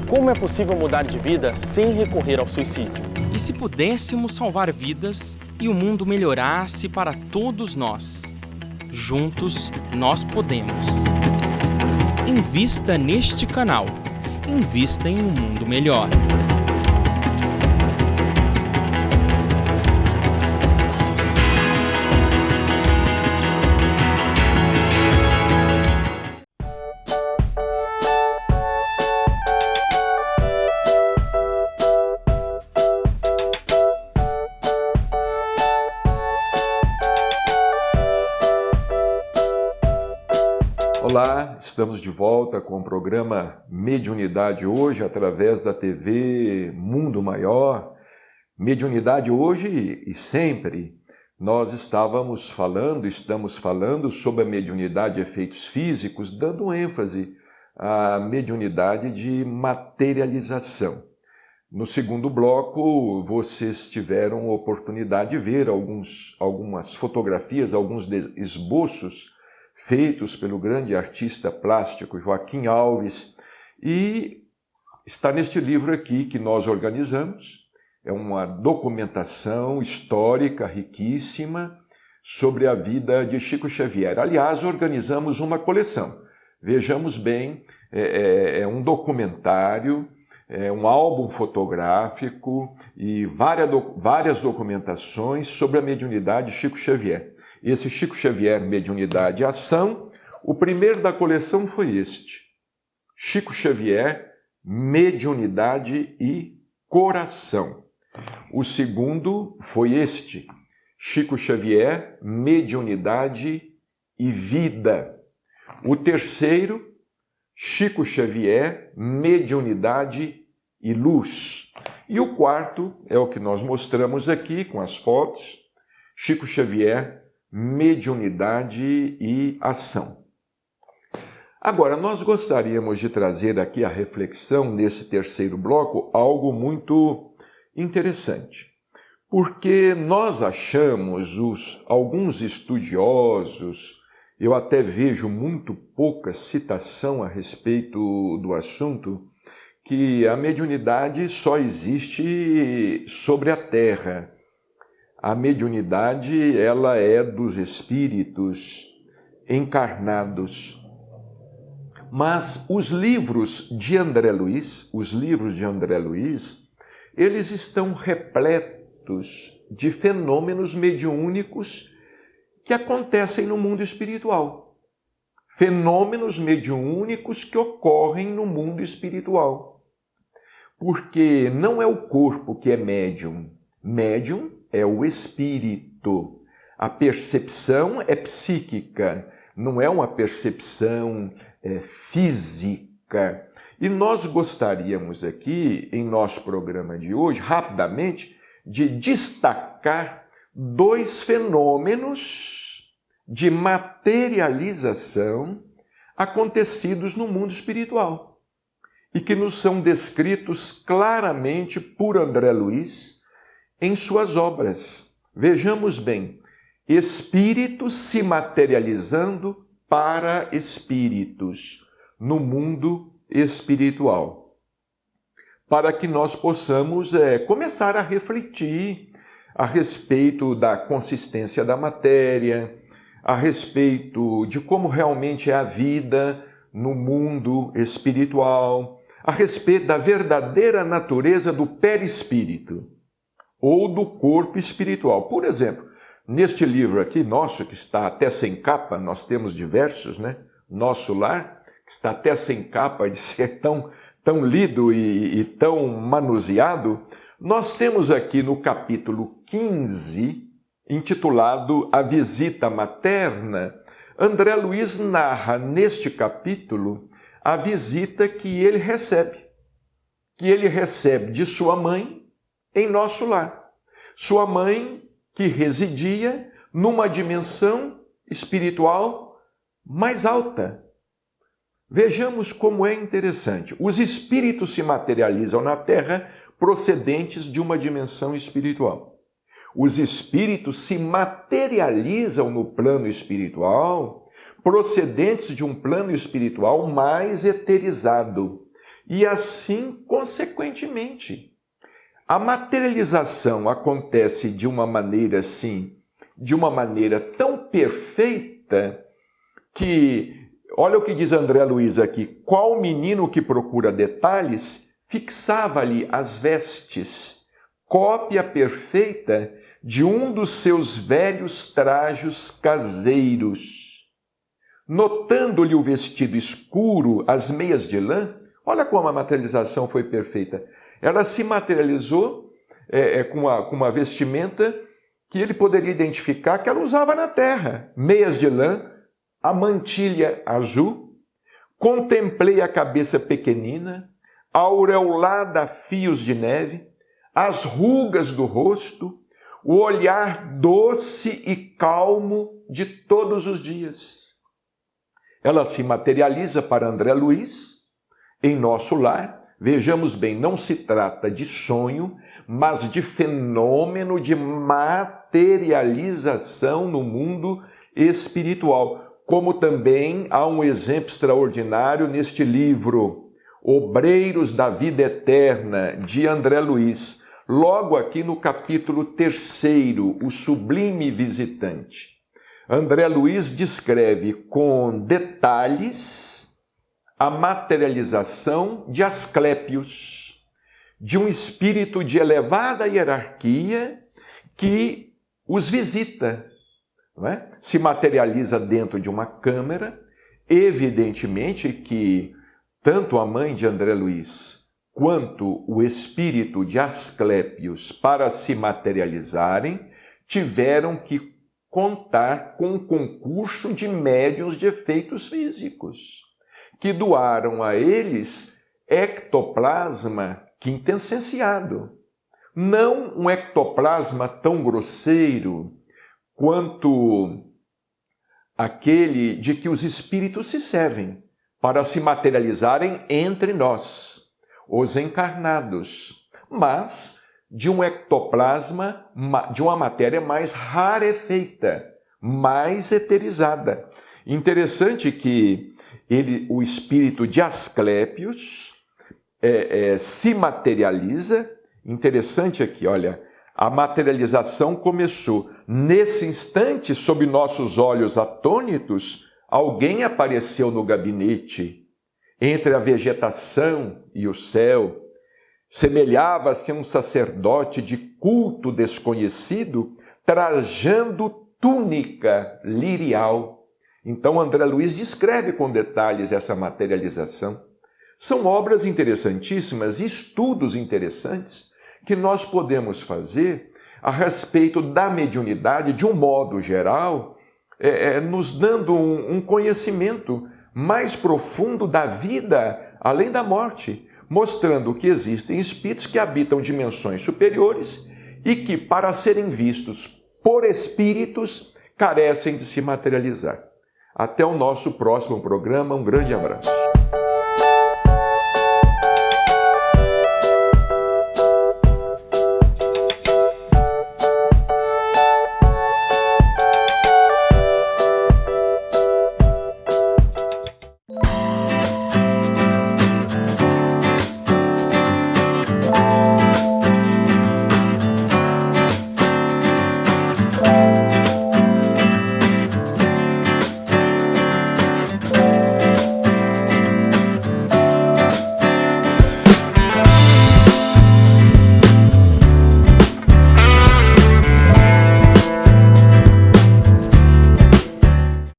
Como é possível mudar de vida sem recorrer ao suicídio? E se pudéssemos salvar vidas e o mundo melhorasse para todos nós? Juntos, nós podemos. Invista neste canal. Invista em um mundo melhor. Olá, estamos de volta com o programa Mediunidade Hoje, através da TV Mundo Maior. Mediunidade Hoje e sempre. Nós estamos falando sobre a mediunidade de efeitos físicos, dando ênfase à mediunidade de materialização. No segundo bloco, vocês tiveram oportunidade de ver algumas fotografias, alguns esboços feitos pelo grande artista plástico Joaquim Alves, e está neste livro aqui que nós organizamos. É uma documentação histórica riquíssima sobre a vida de Chico Xavier. Aliás, organizamos uma coleção. Vejamos bem, é um documentário, é um álbum fotográfico e várias documentações sobre a mediunidade de Chico Xavier. Esse Chico Xavier, Mediunidade e Ação, o primeiro da coleção foi este. Chico Xavier, Mediunidade e Coração. O segundo foi este. Chico Xavier, Mediunidade e Vida. O terceiro, Chico Xavier, Mediunidade e Luz. E o quarto é o que nós mostramos aqui com as fotos. Chico Xavier, Mediunidade e Ação. Agora, nós gostaríamos de trazer aqui a reflexão, nesse terceiro bloco, algo muito interessante. Porque nós achamos, alguns estudiosos, eu até vejo muito pouca citação a respeito do assunto, que a mediunidade só existe sobre a Terra. A mediunidade, ela é dos espíritos encarnados. Mas os livros de André Luiz, eles estão repletos de fenômenos mediúnicos que acontecem no mundo espiritual. Fenômenos mediúnicos que ocorrem no mundo espiritual. Porque não é o corpo que é médium. Médium é o espírito. A percepção é psíquica, não é uma percepção física. E nós gostaríamos aqui, em nosso programa de hoje, rapidamente, de destacar dois fenômenos de materialização acontecidos no mundo espiritual e que nos são descritos claramente por André Luiz em suas obras. Vejamos bem, espíritos se materializando para espíritos no mundo espiritual. Para que nós possamos começar a refletir a respeito da consistência da matéria, a respeito de como realmente é a vida no mundo espiritual, a respeito da verdadeira natureza do perispírito ou do corpo espiritual. Por exemplo, neste livro aqui nosso, que está até sem capa, nós temos diversos, né? Nosso Lar, que está até sem capa de ser tão lido e tão manuseado, nós temos aqui no capítulo 15, intitulado A Visita Materna, André Luiz narra neste capítulo a visita que ele recebe de sua mãe em nosso lar. Sua mãe que residia numa dimensão espiritual mais alta. Vejamos como é interessante. Os espíritos se materializam na Terra procedentes de uma dimensão espiritual. Os espíritos se materializam no plano espiritual procedentes de um plano espiritual mais eterizado. E assim, consequentemente, a materialização acontece de uma maneira assim, de uma maneira tão perfeita que, olha o que diz André Luiz aqui, qual menino que procura detalhes fixava-lhe as vestes, cópia perfeita de um dos seus velhos trajos caseiros. Notando-lhe o vestido escuro, as meias de lã, olha como a materialização foi perfeita. Ela se materializou com uma vestimenta que ele poderia identificar que ela usava na terra. Meias de lã, a mantilha azul, contemplei a cabeça pequenina, aureolada a fios de neve, as rugas do rosto, o olhar doce e calmo de todos os dias. Ela se materializa para André Luiz em nosso lar. Vejamos bem, não se trata de sonho, mas de fenômeno de materialização no mundo espiritual. Como também há um exemplo extraordinário neste livro, Obreiros da Vida Eterna, de André Luiz, logo aqui no capítulo 3º, O Sublime Visitante. André Luiz descreve com detalhes a materialização de Asclépios, de um espírito de elevada hierarquia que os visita, não é? Se materializa dentro de uma câmara. Evidentemente que tanto a mãe de André Luiz quanto o espírito de Asclépios, para se materializarem, tiveram que contar com um concurso de médiuns de efeitos físicos, que doaram a eles ectoplasma quintessenciado. Não um ectoplasma tão grosseiro quanto aquele de que os espíritos se servem para se materializarem entre nós, os encarnados, mas de um ectoplasma, de uma matéria mais rarefeita, mais eterizada. Interessante que o espírito de Asclépios se materializa. Interessante aqui, olha, a materialização começou. Nesse instante, sob nossos olhos atônitos, alguém apareceu no gabinete, entre a vegetação e o céu. Semelhava-se a um sacerdote de culto desconhecido, trajando túnica lirial. Então, André Luiz descreve com detalhes essa materialização. São obras interessantíssimas, estudos interessantes que nós podemos fazer a respeito da mediunidade de um modo geral, nos dando um conhecimento mais profundo da vida além da morte, mostrando que existem espíritos que habitam dimensões superiores e que, para serem vistos por espíritos, carecem de se materializar. Até o nosso próximo programa. Um grande abraço.